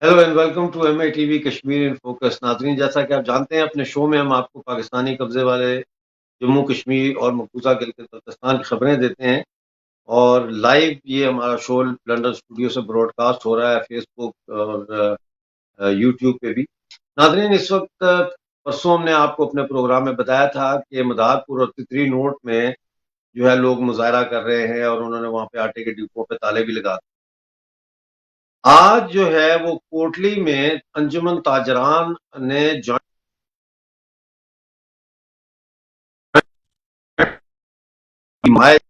Hello and welcome to MA TV Kashmir in focus. नाजरीन, जैसा कि आप जानते हैं, अपने शो में हम आपको पाकिस्तानी कब्जे वाले जम्मू कश्मीर और मकबूजा गिलगित बल्तिस्तान की खबरें देते हैं। और लाइव ये हमारा शो लंदन स्टूडियो से ब्रॉडकास्ट हो रहा है, फेसबुक और यूट्यूब पे भी। नाजरीन, इस वक्त परसों हमने आपको अपने प्रोग्राम में बताया था कि मदारपुर और तितरी नोट में जो है लोग मुजाहरा कर रहे हैं और उन्होंने वहां पे आटे के डिपो पे ताले भी लगा दिए। आज जो है वो कोटली में अंजुमन ताजरान ने जॉइंट हिमायत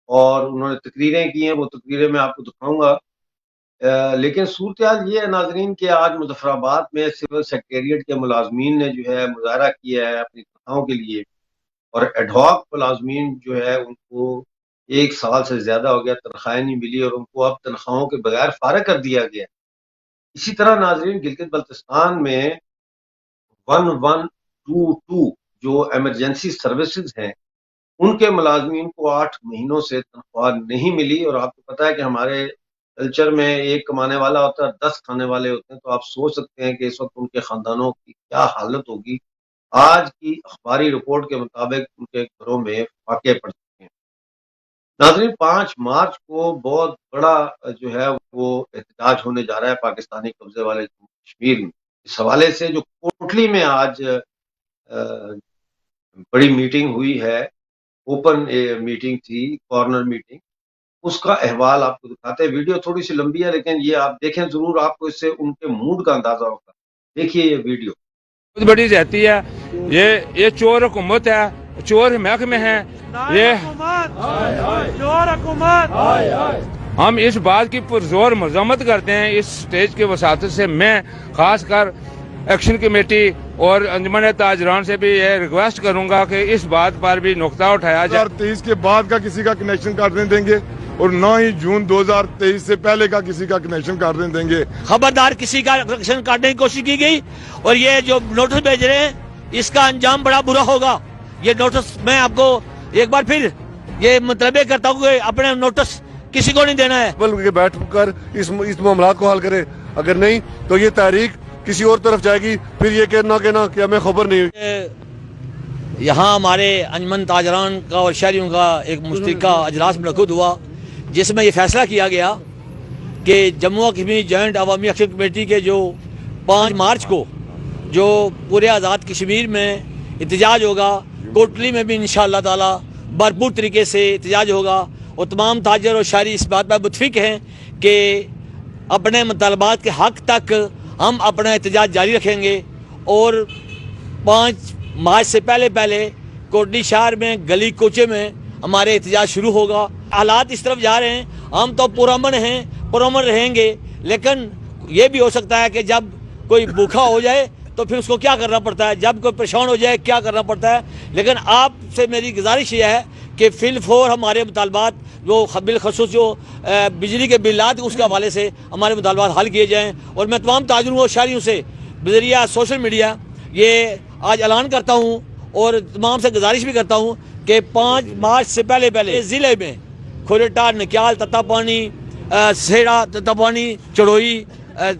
और उन्होंने तकरीरें की हैं। वो तकरीरें मैं आपको दिखाऊंगा। लेकिन सूरत हाल ये है नाजरीन कि आज मुजफ्फराबाद में सिविल सेक्रेटेरिएट के मुलाजमीन ने जो है मुजाहरा किया है अपनी तनख्वाहों के लिए। और एडहॉक मुलाजमीन जो है उनको 1 साल से ज्यादा हो गया, तनख्वाहें नहीं मिली और उनको अब तनख्वाहों के बगैर फारग कर दिया गया। इसी तरह नाजरीन, गिलगित बल्तिस्तान में 1122 जो इमरजेंसी सर्विसेज हैं उनके मुलाजमीन को 8 महीनों से तनख्वाह नहीं मिली। और आपको पता है कि हमारे कल्चर में एक कमाने वाला होता है, 10 खाने वाले होते हैं। तो आप सोच सकते हैं कि इस वक्त उनके खानदानों की क्या हालत होगी। आज की अखबारी रिपोर्ट के मुताबिक उनके घरों में फाके पड़ चुके हैं। नाजरीन, 5 मार्च को बहुत बड़ा जो है वो एहतजाज होने जा रहा है पाकिस्तानी कब्जे वाले जम्मू कश्मीर में। इस हवाले से जो कोटली में आज बड़ी मीटिंग हुई है, ओपन मीटिंग थी, कॉर्नर मीटिंग, उसका अहवाल आपको दिखाते हैं। वीडियो थोड़ी सी लंबी है लेकिन ये आप देखें जरूर, आपको इससे उनके मूड का अंदाजा होगा। देखिए ये वीडियो। बहुत बड़ी रहती है। ये चोर हुकूमत है, चोर महकमे है ये। चोर हुकूमत। हम इस बात की पुरजोर मजम्मत करते हैं। इस स्टेज के वसात से मैं खासकर एक्शन कमेटी और अंजुमन ताजरान से भी ये रिक्वेस्ट करूंगा कि इस बात पर भी नुक्ता उठाया जाए। 2023 के बाद का किसी का कनेक्शन काटने देंगे और न ही जून 2023 से पहले का किसी का कनेक्शन काटने देंगे। खबरदार किसी का कनेक्शन काटने की कोशिश की गई और ये जो नोटिस भेज रहे हैं इसका अंजाम बड़ा बुरा होगा। ये नोटिस मैं आपको एक बार फिर ये मुतलबे करता हूँ कि अपने नोटिस किसी को नहीं देना है। बल्कि बैठ कर इस मामला को हल करे, अगर नहीं तो ये तारीख किसी और तरफ जाएगी। फिर ये कहना कि हमें खबर नहीं हुई। यहाँ हमारे अंजुमन ताजरान का और शहरियों का एक मुश्तरका अजलास मुनक्किद हुआ जिसमें ये फैसला किया गया कि जम्मू कश्मीर जॉइंट अवामी एक्शन कमेटी के जो 5 मार्च को जो पूरे आज़ाद कश्मीर में एहतजाज होगा, कोटली में भी इंशाअल्लाह ताला भरपूर तरीके से एहतजाज होगा। और तमाम ताजर और शहरी इस बात पर मुतफिक हैं कि अपने मुतालबात के हक तक हम अपना एहतजाज जारी रखेंगे। और 5 मार्च से पहले कोटली शहर में गली कोचे में हमारे एहतजाज शुरू होगा। हालात इस तरफ जा रहे हैं, हम तो पुरअमन हैं, पुरअमन रहेंगे। लेकिन ये भी हो सकता है कि जब कोई भूखा हो जाए तो फिर उसको क्या करना पड़ता है, जब कोई परेशान हो जाए क्या करना पड़ता है। लेकिन आपसे मेरी गुजारिश यह है कि फिल फोर हमारे मुतालबात जो बिलखसूस जो बिजली के बिल्लात उसके हवाले से हमारे मुतालबात हल किए जाएँ। और मैं तमाम ताजरों और शहरियों से बजरिया सोशल मीडिया ये आज ऐलान करता हूँ और तमाम से गुजारिश भी करता हूँ कि 5 मार्च से पहले ज़िले में खोरेटा, नक्याल, तत्तापानी, सेड़ा, तत्तापानी, चढ़ोई,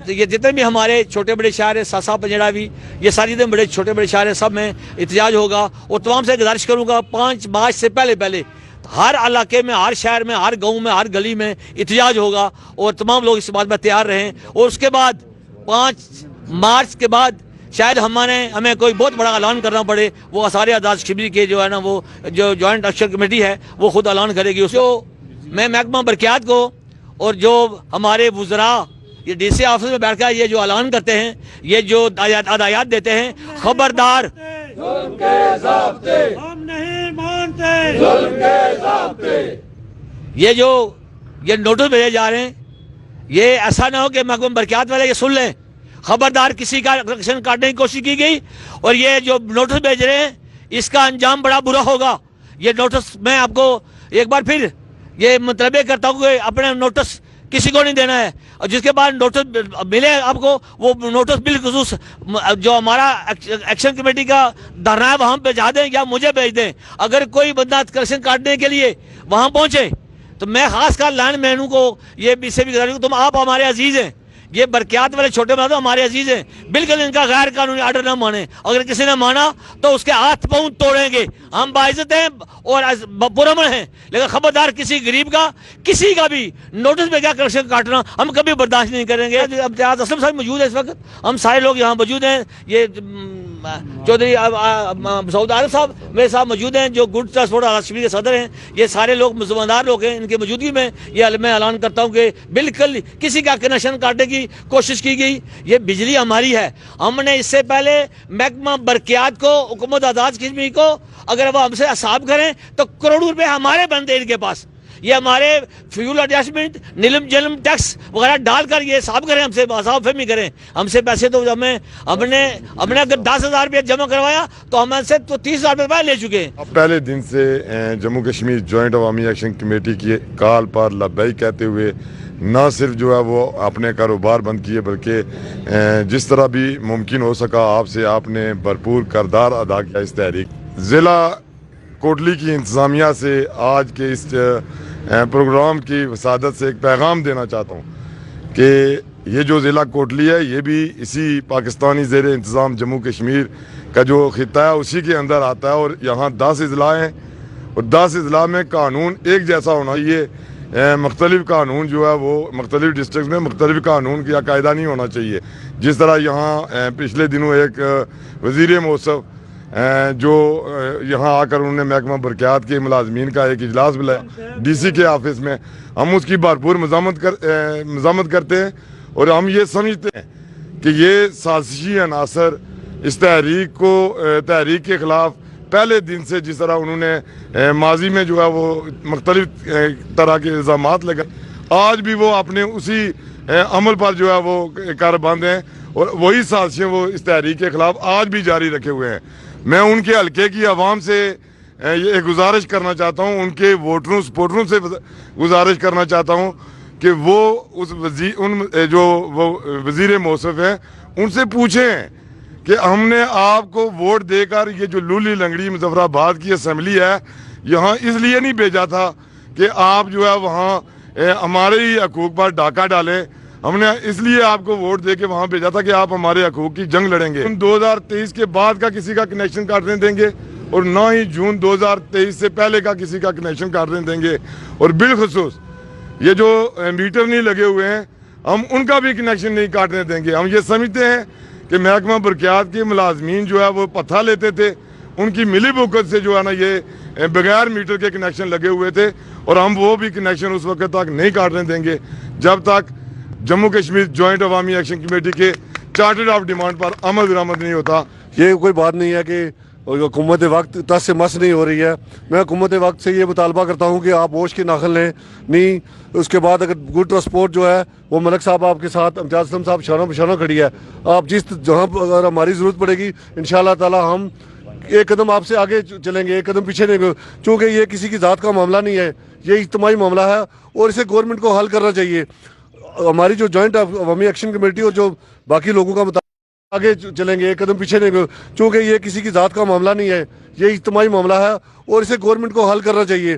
ये जितने भी हमारे छोटे बड़े शहर है, सासा, पंजड़ा भी, ये सारी जितने बड़े छोटे बड़े शहर हैं, सब में एहतजाज होगा। और तमाम से गुजारिश करूँगा 5 मार्च से पहले हर इलाके में, हर शहर में, हर गाँव में, हर गली में एहतजाज होगा और तमाम लोग इस बात में तैयार रहें। और उसके बाद 5 मार्च के बाद शायद हमें कोई बहुत बड़ा ऐलान करना पड़े, वो सारे आज़ाद कश्मीर के जो है ना वो जो जॉइंट एक्शन कमेटी है वो खुद ऐलान करेगी। उसको मैं महकमा बरक़ियात को और जो हमारे वुज़रा ये डीसी ऑफिस में बैठकर ये जो ऐलान करते हैं, ये जो हदायत देते हैं, खबरदार हम नहीं मानते ये नोटिस भेजे जा रहे हैं, ये ऐसा ना हो कि महकमा बरक़ियात वाले ये सुन लें। खबरदार किसी का कनेक्शन काटने की कोशिश की गई और ये जो नोटिस भेज रहे हैं इसका अंजाम बड़ा बुरा होगा। ये नोटिस मैं आपको एक बार फिर ये मुतलबे करता हूँ कि अपने नोटिस किसी को नहीं देना है। और जिसके बाद नोटिस मिले आपको वो नोटिस बिलखुसूस जो हमारा एक्शन कमेटी का धरना है वहाँ भेजा दें या मुझे भेज दें। अगर कोई बंदा कनेक्शन काटने के लिए वहाँ पहुँचे तो मैं खासकर लैंड मैनू को ये इससे भी तुम आप हमारे अजीज हैं, ये बरक़ियात वाले छोटे मुलाजिम हमारे अजीज हैं, बिल्कुल इनका गैर कानूनी आर्डर ना माने। अगर किसी ने माना तो उसके हाथ पांव तोड़ेंगे। हम बाइज्जत हैं और पुरअमन हैं, लेकिन खबरदार किसी गरीब का किसी का भी नोटिस में क्या कलेक्शन काटना हम कभी बर्दाश्त नहीं करेंगे। इम्तियाज असलम साहब मौजूद है इस वक्त, हम सारे लोग यहाँ मौजूद हैं। ये चौधरी सऊद आरिफ साहब मेरे साथ मौजूद हैं जो गुड ट्रांसपोर्ट कश्मीर के सदर हैं। ये सारे लोग मुसलमानदार लोग हैं, इनकी मौजूदगी में ये मैं ऐलान करता हूँ कि बिल्कुल किसी का कनेक्शन काटने की कोशिश की गई। ये बिजली हमारी है। हमने इससे पहले महकमा बरक़ियात को, हुकूमत आज़ाद कश्मीर को अगर वो हमसे हिसाब करें तो करोड़ों रुपए हमारे बनते हैं इनके पास। ये हमारे फ्यूल एडजस्टमेंट, नीलम जलम टैक्स वगैरह डालकर ये हिसाब करें, हमसे हिसाब फहमी करें। हमसे पैसे तो हमने अगर 10,000 रुपये जमा करवाया तो हमसे तो 30,000 रुपये ले चुके हैं। अब पहले दिन से जम्मू कश्मीर जॉइंट अवामी एक्शन कमेटी की कॉल पर लब्बैक कहते हुए न सिर्फ जो है वो अपने कारोबार बंद किए, बल्कि जिस तरह भी मुमकिन हो सका आपसे आपने भरपूर किरदार अदा किया इस तहरीक। ज़िला कोटली की इंतज़ामिया से आज के इस प्रोग्राम की वसादत से एक पैगाम देना चाहता हूँ कि ये जो ज़िला कोटली है ये भी इसी पाकिस्तानी ज़ेर इंतज़ाम जम्मू कश्मीर का जो खिता है उसी के अंदर आता है। और यहाँ 10 अजला हैं और 10 अजला में कानून एक जैसा होना चाहिए। मुख्तलिफ कानून जो है वो मुख्तलिफ डिस्ट्रिक्ट में मुख्तलिफ कानून का कायदा नहीं होना चाहिए। जिस तरह यहाँ पिछले दिनों एक वज़ीर मौसफ़ जो यहाँ आकर उन्होंने महकमा बरक़ियात के मुलाजमीन का एक इजलास बुलाया DC के ऑफिस में, हम उसकी भरपूर मज़ामत करते हैं। और हम ये समझते हैं कि ये साजिशी अनासर इस तहरीक के ख़िलाफ़ पहले दिन से जिस तरह उन्होंने माजी में जो है वो मुख्तलिफ तरह के इल्ज़ामात लगाए, आज भी वो अपने उसी अमल पर जो है वो कारबंद हैं और वही साजिशें वो इस तहरीक के ख़िलाफ़ आज भी जारी रखे हुए हैं। मैं उनके हल्के की आवाम से ये गुजारिश करना चाहता हूँ, उनके वोटरों सपोर्टरों से गुजारिश करना चाहता हूँ कि वो जो वज़ीर मौसफ़ हैं उनसे पूछें कि हमने आपको वोट देकर ये जो लूली लंगड़ी मुजफ्फराबाद की असम्बली है यहाँ इसलिए नहीं भेजा था कि आप जो है वहाँ हमारे ही हकूक़ पर डाका डालें। हमने इसलिए आपको वोट दे के वहाँ भेजा था कि आप हमारे हकूक़ की जंग लड़ेंगे। 2023 के बाद का किसी का कनेक्शन काटने देंगे और ना ही जून 2023 से पहले का किसी का कनेक्शन काटने देंगे। और बिलखुसूस ये जो मीटर नहीं लगे हुए हैं हम उनका भी कनेक्शन नहीं काटने देंगे। हम ये समझते हैं कि महकमा बरक़ियात के मुलाजमीन जो है वो पत्था लेते थे, उनकी मिली भुगत से जो है ना ये बगैर मीटर के कनेक्शन लगे हुए थे और हम वो भी कनेक्शन उस वक्त तक नहीं काटने देंगे जब तक जम्मू कश्मीर जॉइंट अवामी एक्शन कमेटी के चार्टर ऑफ डिमांड पर अमल दरामद नहीं होता। ये कोई बात नहीं है कि हुकूमत वक्त तस से मस नहीं हो रही है। मैं हुकूमत वक्त से ये मुतालबा करता हूँ कि आप होश की नाखल लें नहीं। उसके बाद अगर गुड ट्रांसपोर्ट जो है वो मलिक साहब आपके साथ, इम्तियाज असलम साहब शाना बशाना खड़ी है, आप जहाँ अगर हमारी ज़रूरत पड़ेगी इंशाअल्लाह ताला हम एक कदम आपसे आगे चलेंगे, एक कदम पीछे नहीं। चूँकि ये किसी की ज़ात का मामला नहीं है, ये इज्तिमाई मामला है और इसे गवर्नमेंट को हल करना चाहिए। हमारी जो जॉइंट अवामी एक्शन कमेटी और जो बाकी लोगों का आगे चलेंगे, एक कदम पीछे नहीं। चूँकि ये किसी की ज़ात का मामला नहीं है, ये इज्तिमाई मामला है और इसे गवर्नमेंट को हल करना चाहिए।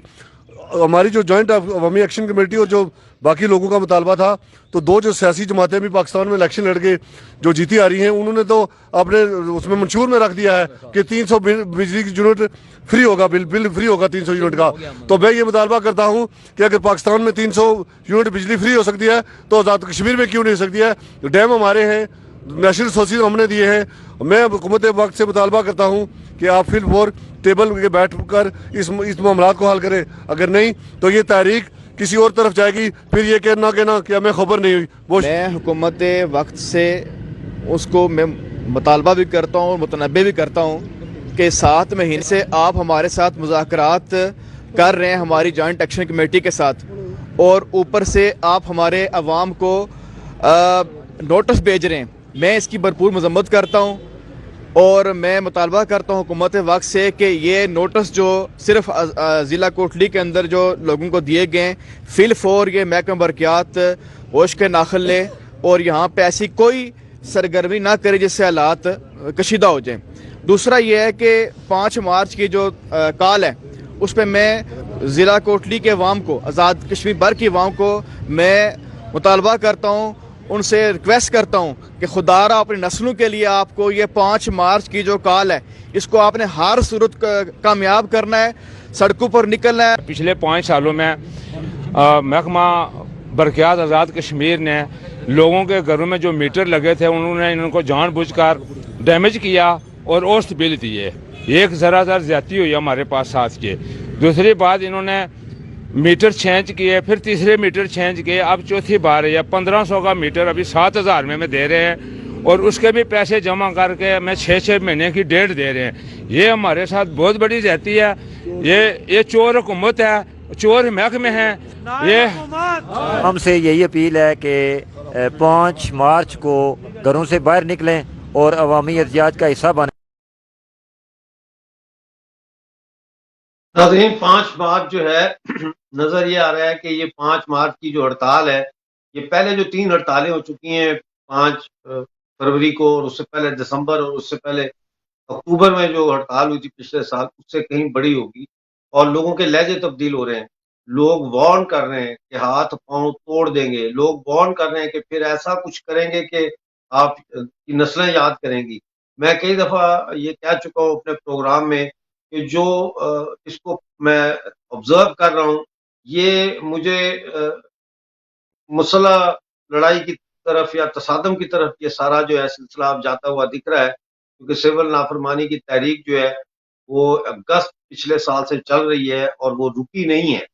हमारी जो जॉइंट अवामी एक्शन कमेटी और जो बाकी लोगों का मुतालबा था, तो दो जो सियासी जमातें भी पाकिस्तान में इलेक्शन लड़ के जो जीती आ रही हैं, उन्होंने तो अपने उसमें मंशूर में रख दिया है कि 300 बिजली की यूनिट फ्री होगा, बिल फ्री होगा 300 यूनिट का। तो मैं ये मुतालबा करता हूँ कि अगर पाकिस्तान में 300 यूनिट बिजली फ्री हो सकती है तो आज़ाद कश्मीर में क्यों नहीं हो सकती है। डैम हमारे हैं, नेशनल रिसोर्सेज हमने दिए हैं। मैं हुकूमत वक्त से मुतालबा करता हूँ कि आप फिल फोर टेबल के बैठ कर इस मामला को हल करें। अगर नहीं तो ये तहरीक किसी और तरफ जाएगी, फिर ये कहना कि हमें खबर नहीं हुई। मैं हुकूमत वक्त से उसको मैं मुतालबा भी करता हूँ और मुतनब्बे भी करता हूँ कि 7 महीने से आप हमारे साथ मुज़ाकरात कर रहे हैं हमारी जॉइंट एक्शन कमेटी के साथ, और ऊपर से आप हमारे अवाम को नोटिस भेज रहे हैं। मैं इसकी भरपूर मजम्मत करता हूँ और मैं मुतालबा करता हूँ हुकूमत वक्त से कि ये नोटिस जो सिर्फ ज़िला कोटली के अंदर जो लोगों को दिए गए फिल फोर ये महकमा बरक़ियात होश के नाखल ले और यहाँ पे ऐसी कोई सरगर्मी ना करे जिससे हालात कशीदा हो जाए। दूसरा ये है कि 5 मार्च की जो कॉल है उस पर मैं ज़िला कोटली के अवाम को, आज़ाद कश्मीर भर की अवाम को मैं मुतालबा करता हूँ उनसे रिक्वेस्ट करता हूं कि खुदारा अपनी नस्लों के लिए आपको ये 5 मार्च की जो कॉल है इसको आपने हर सूरत कामयाब करना है, सड़कों पर निकलना है। पिछले 5 सालों में महकमा बरक़ियात आज़ाद कश्मीर ने लोगों के घरों में जो मीटर लगे थे उन्होंने इनको जानबूझकर डैमेज किया और ओस्ट बिल दिए। एक ज़रा ज़्यादती हुई हमारे पास साथ के। दूसरी बात, इन्होंने मीटर चेंज किए, फिर तीसरे मीटर चेंज किए, अब चौथी बार है। 1500 का मीटर अभी 7000 में दे रहे हैं और उसके भी पैसे जमा करके हमें 6-6 महीने की डेट दे रहे हैं। ये हमारे साथ बहुत बड़ी जाती है। ये चोर हुकूमत है, चोर महकमे हैं। ये हमसे यही अपील है कि 5 मार्च को घरों से बाहर निकलें और अवामी एहतजाज का हिस्सा बने। नाज़रीन, 5 मार्च जो है नजर ये आ रहा है कि ये 5 मार्च की जो हड़ताल है, ये पहले जो 3 हड़तालें हो चुकी हैं 5 फरवरी को, और उससे पहले दिसंबर, और उससे पहले अक्टूबर में जो हड़ताल हुई थी पिछले साल, उससे कहीं बड़ी होगी। और लोगों के लहजे तब्दील हो रहे हैं। लोग वार्न कर रहे हैं कि हाथ पांव तोड़ देंगे। लोग वार्न कर रहे हैं कि फिर ऐसा कुछ करेंगे कि आप की नस्लें याद करेंगी। मैं कई दफा ये कह चुका हूँ अपने प्रोग्राम में कि जो इसको मैं ऑब्जर्व कर रहा हूँ, ये मुझे मुसल्ह लड़ाई की तरफ या तसादम की तरफ ये सारा जो है सिलसिला अब जाता हुआ दिख रहा है, क्योंकि सिविल नाफरमानी की तहरीक जो है वो अगस्त पिछले साल से चल रही है और वो रुकी नहीं है।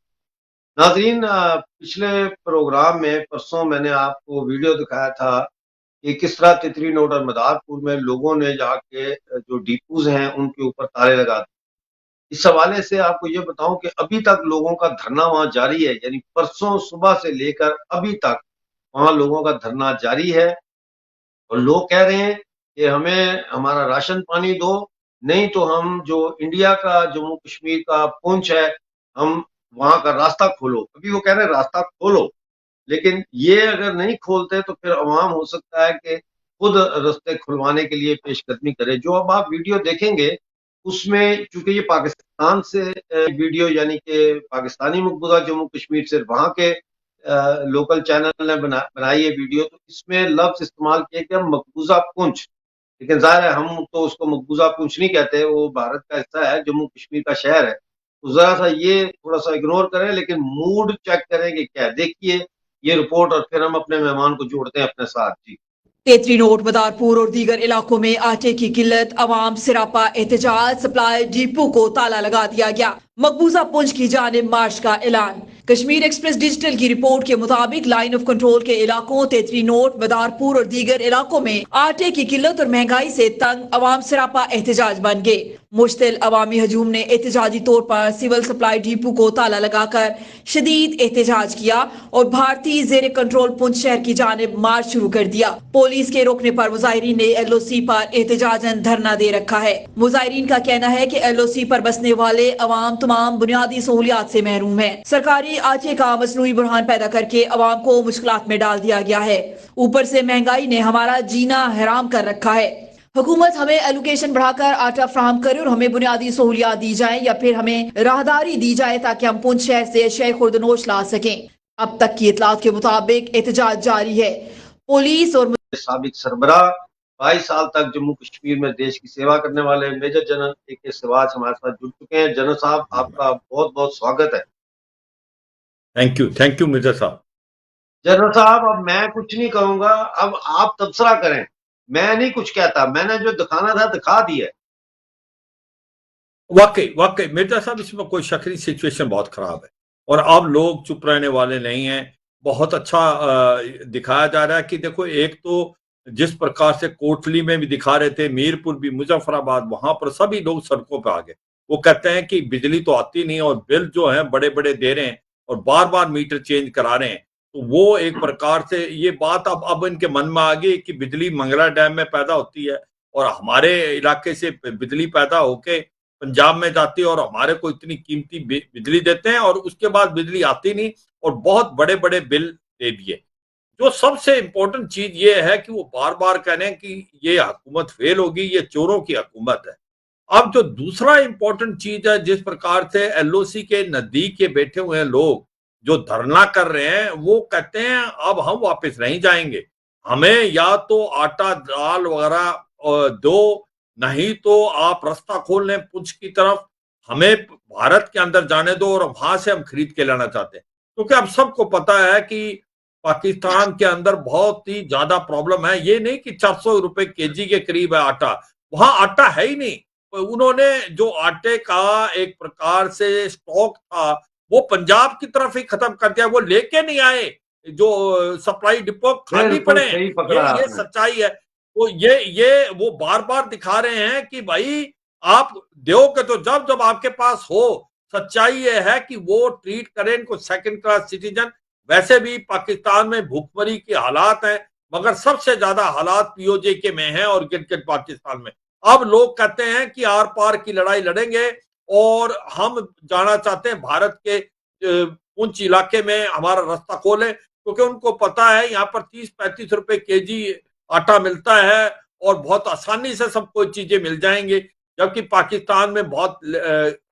नाजरीन, पिछले प्रोग्राम में परसों मैंने आपको वीडियो दिखाया था कि किस तरह तितरी नोट और मदारपुर में लोगों ने जाके जो डिपोज हैं उनके ऊपर ताले लगा दिए। इस हवाले से आपको ये बताऊं कि अभी तक लोगों का धरना वहां जारी है, यानी परसों सुबह से लेकर अभी तक वहां लोगों का धरना जारी है। और लोग कह रहे हैं कि हमें हमारा राशन पानी दो, नहीं तो हम जो इंडिया का जम्मू कश्मीर का पुंछ है, हम वहां का रास्ता खोलो। अभी वो कह रहे हैं रास्ता खोलो, लेकिन ये अगर नहीं खोलते तो फिर अवाम हो सकता है कि खुद रास्ते खुलवाने के लिए पेशकदमी करे। जो अब आप वीडियो देखेंगे उसमें, चूंकि ये पाकिस्तान से वीडियो, यानी कि पाकिस्तानी मकबूजा जम्मू कश्मीर से वहां के लोकल चैनल ने बनाई है वीडियो, तो इसमें लफ्ज इस्तेमाल किया कि हम मकबूजा पुंछ, लेकिन जाहिर है हम तो उसको मकबूजा पुंछ नहीं कहते, वो भारत का हिस्सा है, जम्मू कश्मीर का शहर है। तो जरा सा ये थोड़ा सा इग्नोर करें, लेकिन मूड चेक करें कि क्या है। देखिए ये रिपोर्ट और फिर हम अपने मेहमान को जोड़ते हैं अपने साथ। जी, तेतरी नोट, मदारपुर और दीगर इलाकों में आटे की किल्लत, अवाम सिरापा एहतजाज, सप्लाई डिपो को ताला लगा दिया गया। मकबूजा पुंछ की जानिब मार्च का ऐलान। कश्मीर एक्सप्रेस डिजिटल की रिपोर्ट के मुताबिक लाइन ऑफ कंट्रोल के इलाकों तेतरी नोट, मदारपुर और दीगर इलाकों में आटे की किल्लत और महंगाई से तंग अवाम सिरापा एहतजाज बन गए। मुश्तिल अवामी हजूम ने एहतजाजी तौर पर सिविल सप्लाई डिपो को ताला लगाकर शदीद एहतजाज किया और भारतीय जेर कंट्रोल पुंछ शहर की जानिब मार्च शुरू कर दिया। पुलिस के रोकने पर मुजाहिरीन ने LOC पर एहतजाजन धरना दे रखा है। मुजाहिरीन का कहना है कि LOC पर बसने वाले अवाम तमाम बुनियादी सहूलियात से महरूम है। सरकारी आटे का मसनूई बुरहान पैदा करके अवाम को मुश्किलात में डाल दिया गया है। ऊपर से महंगाई ने हमारा जीना हराम कर रखा है। हुकूमत हमें एलोकेशन बढ़ाकर आटा फ्राहम करे और हमें बुनियादी सहूलियात दी जाए, या फिर हमें राहदारी दी जाए ताकि हम पुंछ शहर से शय खुर्दनोश ला सकें। अब तक की इतलात के मुताबिक एहतजाज जारी है। पुलिस और साबिक सरबराह 22 साल तक जम्मू कश्मीर में देश की सेवा करने वाले मेजर जनरल AK सिवाज हमारे साथ जुड़ चुके हैं। जनरल साहब, आपका बहुत बहुत स्वागत है। थैंक यू मिर्जा साहब। जनरल साहब, अब मैं कुछ नहीं करूंगा, अब आप तबसरा करें। मैं नहीं कुछ कहता, मैंने जो दिखाना था दिखा दिया। वाकई मिर्जा साहब, इसमें कोई शक नहीं, सिचुएशन बहुत खराब है और अब लोग चुप रहने वाले नहीं हैं। बहुत अच्छा दिखाया जा रहा है कि देखो, एक तो जिस प्रकार से कोटली में भी दिखा रहे थे, मीरपुर भी, मुजफ्फराबाद, वहां पर सभी लोग सड़कों पर आ गए। वो कहते हैं कि बिजली तो आती नहीं और बिल जो है बड़े बड़े दे रहे हैं और बार बार मीटर चेंज करा रहे हैं। तो वो एक प्रकार से ये बात अब इनके मन में आ गई कि बिजली मंगला डैम में पैदा होती है और हमारे इलाके से बिजली पैदा होके पंजाब में जाती है और हमारे को इतनी कीमती बिजली देते हैं और उसके बाद बिजली आती नहीं और बहुत बड़े बड़े बिल दे दिए। जो सबसे इंपॉर्टेंट चीज ये है कि वो बार बार कह रहे हैं कि ये हुकूमत फेल होगी, ये चोरों की हुकूमत है। अब जो दूसरा इंपॉर्टेंट चीज है, जिस प्रकार से LOC के नजदीक के बैठे हुए हैं लोग जो धरना कर रहे हैं, वो कहते हैं अब हम वापस नहीं जाएंगे। हमें या तो आटा दाल वगैरह दो, नहीं तो आप रास्ता खोल लें पुंछ की तरफ, हमें भारत के अंदर जाने दो और वहां से हम खरीद के लाना चाहते हैं। क्योंकि अब सबको पता है कि पाकिस्तान के अंदर बहुत ही ज्यादा प्रॉब्लम है। ये नहीं कि 400 रुपए केजी के करीब है आटा, वहां आटा है ही नहीं। उन्होंने जो आटे का एक प्रकार से स्टॉक था वो पंजाब की तरफ ही खत्म कर दिया, वो लेके नहीं आए, जो सप्लाई डिपो खाली बिल्कुल पड़े हैं। सही पकड़ा ये आपने। सच्चाई है। तो ये वो बार बार दिखा रहे हैं कि भाई आप दोगे तो जब जब आपके पास हो। सच्चाई ये है कि वो ट्रीट करें इनको सेकंड क्लास सिटीजन। वैसे भी पाकिस्तान में भूखमरी के हालात हैं, मगर सबसे ज्यादा हालात पीओजे के में हैं और गिलगित पाकिस्तान में। अब लोग कहते हैं कि आर पार की लड़ाई लड़ेंगे और हम जाना चाहते हैं भारत के पुंछ इलाके में हमारा रास्ता खोले, क्योंकि उनको पता है यहाँ पर 30-35 रुपए केजी आटा मिलता है और बहुत आसानी से सबको चीजें मिल जाएंगी, जबकि पाकिस्तान में बहुत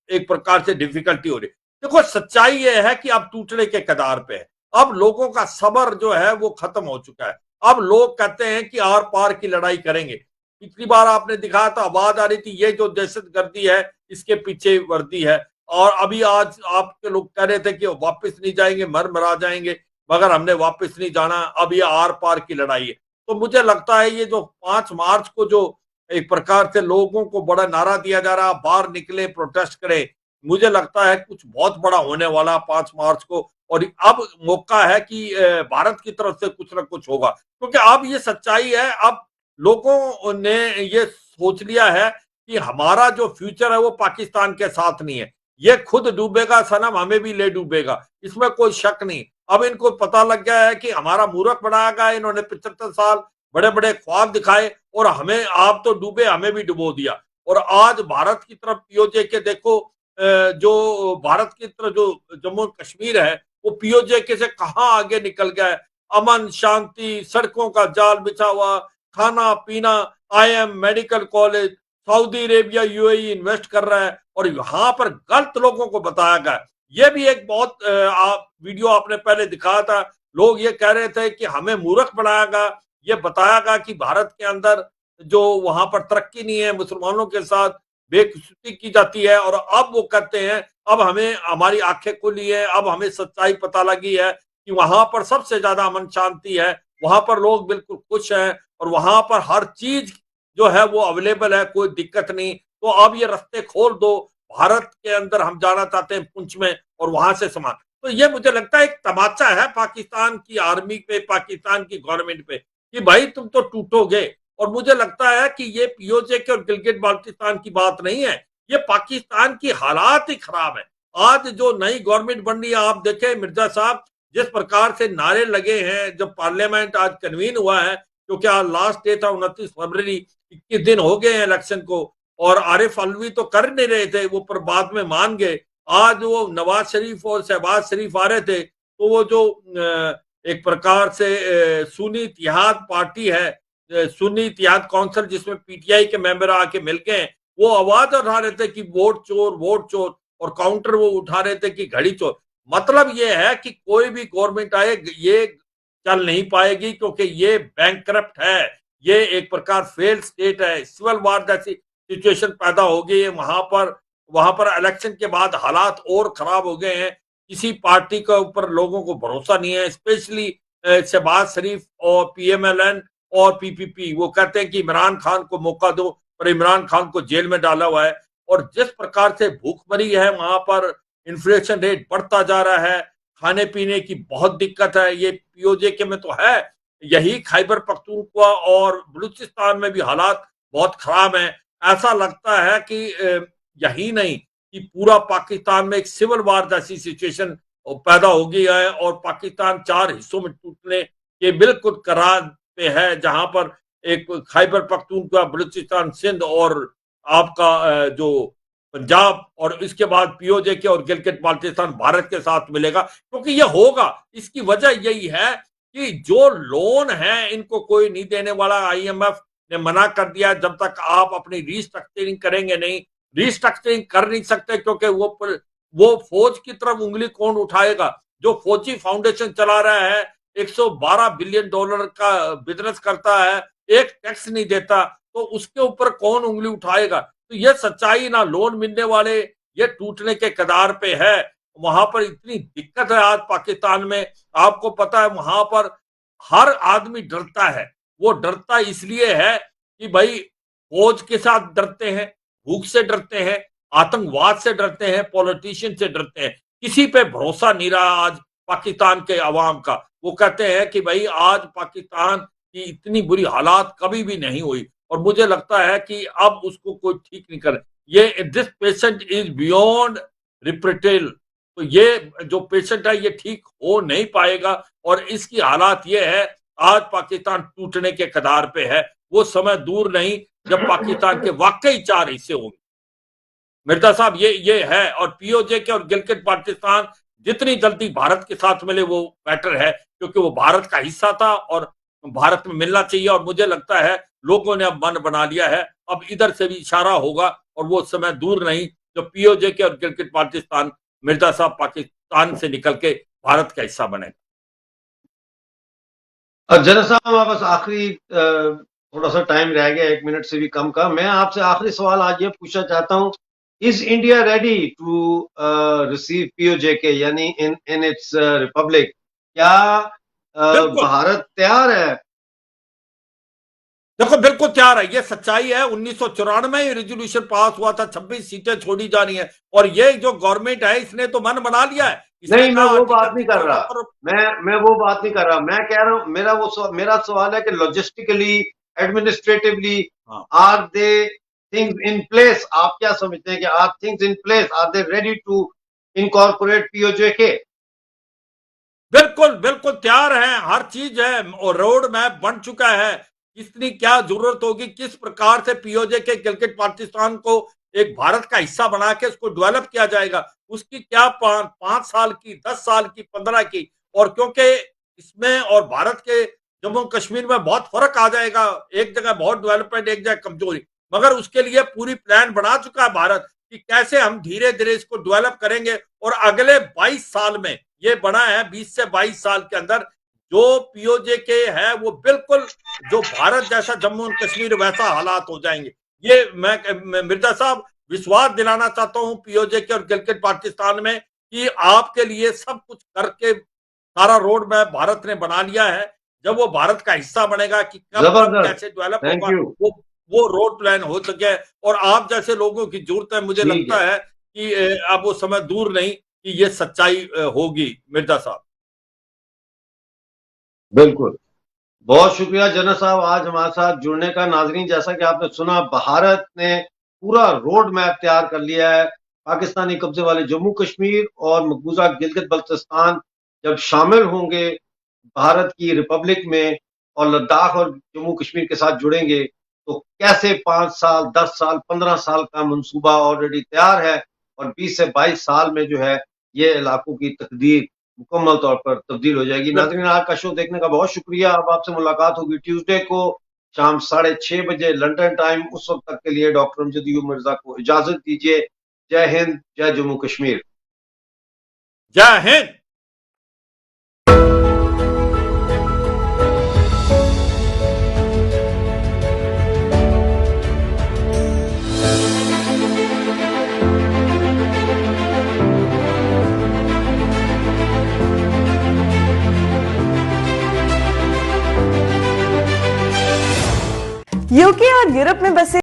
एक प्रकार से डिफिकल्टी हो रही। देखो सच्चाई ये है कि अब टूटने के कगार पे है। अब लोगों का सब्र जो है वो खत्म हो चुका है। अब लोग कहते हैं कि आर पार की लड़ाई करेंगे। पिछली बार आपने दिखाया था, आवाज आ रही थी ये जो दहशतगर्दी है इसके पीछे वर्दी है, और अभी आज आपके लोग कह रहे थे कि वापस नहीं जाएंगे, मर मरा जाएंगे, मगर हमने वापस नहीं जाना, अब ये आर पार की लड़ाई है। तो मुझे लगता है ये जो 5 मार्च को जो एक प्रकार से लोगों को बड़ा नारा दिया जा रहा, बाहर निकले प्रोटेस्ट करें, मुझे लगता है कुछ बहुत बड़ा होने वाला 5 मार्च को। और अब मौका है कि भारत की तरफ से कुछ ना कुछ होगा, क्योंकि अब ये सच्चाई है। अब लोगों ने ये सोच लिया है कि हमारा जो फ्यूचर है वो पाकिस्तान के साथ नहीं है, ये खुद डूबेगा सनम, हमें भी ले डूबेगा, इसमें कोई शक नहीं। अब इनको पता लग गया है कि हमारा मूर्ख बनाया गया, इन्होंने 75 साल बड़े बड़े ख्वाब दिखाए और हमें, आप तो डूबे हमें भी डुबो दिया। और आज भारत की तरफ पीओजे के देखो, जो भारत की तरफ जो जम्मू कश्मीर है वो पीओजे के से कहां आगे निकल गया है। अमन शांति, सड़कों का जाल बिछा हुआ, खाना पीना, IM, medical college, Saudi Arabia UAE invest कर रहा है और यहाँ पर गलत लोगों को बताया गया। ये भी एक बहुत वीडियो आपने पहले दिखाया था, लोग ये कह रहे थे कि हमें मूर्ख बनाया गया, ये बताया गया कि भारत के अंदर जो वहां पर तरक्की नहीं है, मुसलमानों के साथ बेइज्जती की जाती है। और अब वो कहते हैं अब हमें, हमारी आंखें खुली है, अब हमें सच्चाई पता लगी है कि वहां पर सबसे ज्यादा अमन शांति है, वहां पर लोग बिल्कुल खुश हैं और वहां पर हर चीज जो है वो अवेलेबल है, कोई दिक्कत नहीं। तो अब ये रास्ते खोल दो, भारत के अंदर हम जाना चाहते हैं पुंछ में और वहां से सामान। तो ये मुझे लगता है एक तमाचा है पाकिस्तान की आर्मी पे, पाकिस्तान की गवर्नमेंट पे, कि भाई तुम तो टूटोगे। और मुझे लगता है कि ये पीओजे के और गिलगित बाल्टिस्तान की बात नहीं है, ये पाकिस्तान की हालात ही खराब है। आज जो नई गवर्नमेंट बन रही है, आप देखें मिर्जा साहब जिस प्रकार से नारे लगे हैं, जब पार्लियामेंट आज कन्वीन हुआ है, क्योंकि आज लास्ट डे था 29 फरवरी, 21 दिन हो गए हैं इलेक्शन को, और आरिफ अलवी तो कर नहीं रहे थे वो, पर बाद में मान गए। आज वो नवाज शरीफ और शहबाज शरीफ आ रहे थे, तो वो जो एक प्रकार से सुन्नी इत्तेहाद पार्टी है, सुन्नी इत्तेहाद काउंसिल, जिसमें पीटीआई के मेंबर आके मिल गए, वो आवाज उठा रहे थे कि वोट चोर वोट चोर, और काउंटर वो उठा रहे थे कि घड़ी चोर। मतलब ये है कि कोई भी गवर्नमेंट आए ये चल नहीं पाएगी, क्योंकि ये बैंकरप्ट है, ये एक प्रकार फेल स्टेट है, सिविल वार जैसी सिचुएशन पैदा हो गई है वहां पर इलेक्शन के बाद हालात और खराब हो गए हैं। किसी पार्टी के ऊपर लोगों को भरोसा नहीं है, स्पेशली शहबाज शरीफ और पीएमएलएन और पीपीपी। वो कहते हैं कि इमरान खान को मौका दो, पर इमरान खान को जेल में डाला हुआ है। और जिस प्रकार से भूखमरी है वहां पर, इन्फ्लेशन रेट बढ़ता जा रहा है, खाने पीने की बहुत दिक्कत है, ये पीओजे के में तो है। यही खैबर पख्तूनख्वा और बलूचिस्तान में भी हालात बहुत खराब हैं। ऐसा लगता है कि यही नहीं कि पूरा पाकिस्तान में एक सिविल वार जैसी सिचुएशन पैदा हो गई है, और पाकिस्तान 4 हिस्सों में टूटने के बिल्कुल कगार पे है, जहां पर एक खैबर पख्तूनख्वा, बलूचिस्तान, सिंध और आपका जो पंजाब, और इसके बाद पीओजे के और गिलगित बाल्टिस्तान भारत के साथ मिलेगा। क्योंकि ये होगा, इसकी वजह यही है कि जो लोन है इनको कोई नहीं देने वाला। आईएमएफ ने मना कर दिया, जब तक आप अपनी रीस्ट्रक्चरिंग करेंगे नहीं, रीस्ट्रक्चरिंग कर नहीं सकते, क्योंकि वो फौज की तरफ उंगली कौन उठाएगा? जो फौजी फाउंडेशन चला रहा है, $112 बिलियन का बिजनेस करता है, एक टैक्स नहीं देता, तो उसके ऊपर कौन उंगली उठाएगा? तो ये सच्चाई ना लोन मिलने वाले, ये टूटने के कगार पे है। वहां पर इतनी दिक्कत है आज पाकिस्तान में, आपको पता है वहां पर हर आदमी डरता है। वो डरता इसलिए है कि भाई फौज के साथ डरते हैं, भूख से डरते हैं, आतंकवाद से डरते हैं, पॉलिटिशियन से डरते हैं। किसी पे भरोसा नहीं रहा आज पाकिस्तान के अवाम का। वो कहते हैं कि भाई आज पाकिस्तान की इतनी बुरी हालात कभी भी नहीं हुई, और मुझे लगता है कि अब उसको कोई ठीक नहीं कर। ये दिस पेशेंट इज बियॉन्ड रिप्रेटेल, तो ये जो पेशेंट है ये ठीक हो नहीं पाएगा, और इसकी हालात ये है आज पाकिस्तान टूटने के कगार पे है। वो समय दूर नहीं जब पाकिस्तान के वाकई 4 हिस्से होंगे। मिर्जा साहब ये है, और पीओजे के और गिलगित बाल्टिस्तान जितनी जल्दी भारत के साथ मिले वो बेटर है, क्योंकि वो भारत का हिस्सा था और भारत में मिलना चाहिए। और मुझे लगता है लोगों ने अब मन बना लिया है, अब इधर से भी इशारा होगा, और वो समय दूर नहीं जब पीओजे के और गिलगित बाल्टिस्तान मिर्जा साहब पाकिस्तान से निकल के भारत का हिस्सा बनेगा। जनरल साहब, हमारे पास आखिरी थोड़ा सा टाइम रह गया, 1 मिनट से भी कम का। मैं आपसे आखिरी सवाल आज ये पूछना चाहता हूँ, is India ready to receive POJK यानी इन इट्स रिपब्लिक? क्या भारत तैयार है? देखो बिल्कुल तैयार है, ये सच्चाई है। 1994 में रेजोल्यूशन पास हुआ था, 26 सीटें छोड़ी जा रही हैं, और ये जो गवर्नमेंट है इसने तो मन बना लिया है। नहीं, मैं वो बात नहीं कर रहा, मैं वो बात नहीं कर रहा। मैं कह रहा हूं, मेरा सवाल है कि logistically, administratively, are they things in place? आप क्या समझते हैं कि are things in place? Are they ready to incorporate POJK? बिल्कुल बिल्कुल तैयार है, हर चीज है, और रोड मैप बन चुका है। कितनी क्या जरूरत होगी, किस प्रकार से पीओजे के गिलगित बाल्टिस्तान को एक भारत का हिस्सा बना के उसको डेवलप किया जाएगा, उसकी क्या 5 साल की, 10 साल की, 15 की। और क्योंकि इसमें और भारत के जम्मू कश्मीर में बहुत फर्क आ जाएगा, एक जगह बहुत डेवलपमेंट, एक जगह कमजोरी, मगर उसके लिए पूरी प्लान बना चुका है भारत कि कैसे हम धीरे धीरे इसको डेवलप करेंगे। और अगले 22 साल में ये बना है, 20 से 22 साल के अंदर जो पीओजे के है वो बिल्कुल जो भारत जैसा जम्मू और कश्मीर वैसा हालात हो जाएंगे। ये मैं मिर्जा साहब विश्वास दिलाना चाहता हूं पीओजे के और गिलगित बाल्टिस्तान में कि आपके लिए सब कुछ करके सारा रोड मैप भारत ने बना लिया है। जब वो भारत का हिस्सा बनेगा कि कब कैसे डेवलप होगा वो रोड प्लान हो सके, और आप जैसे लोगों की जरूरत है। मुझे लगता है कि अब वो समय दूर नहीं कि ये सच्चाई होगी। मिर्जा साहब बिल्कुल, बहुत शुक्रिया जनरल साहब आज हमारे साथ जुड़ने का। नाजरीन, जैसा कि आपने सुना, भारत ने पूरा रोड मैप तैयार कर लिया है। पाकिस्तानी कब्जे वाले जम्मू कश्मीर और मकबूजा गिलगित बल्तिस्तान जब शामिल होंगे भारत की रिपब्लिक में और लद्दाख और जम्मू कश्मीर के साथ जुड़ेंगे, तो कैसे 5 साल, 10 साल, 15 साल का मंसूबा ऑलरेडी तैयार है, और 20 से 22 साल में जो है ये इलाकों की तकदीर मुकम्मल तौर पर तब्दील हो जाएगी। नाज़रीन, आज का शो देखने का बहुत शुक्रिया। अब आपसे मुलाकात होगी ट्यूसडे को शाम 6:30 बजे लंदन टाइम। उस वक्त तक के लिए डॉक्टर अमजद अयूब मिर्जा को इजाजत दीजिए। जय हिंद, जय जम्मू कश्मीर। जय हिंद। यूके और यूरोप में बसे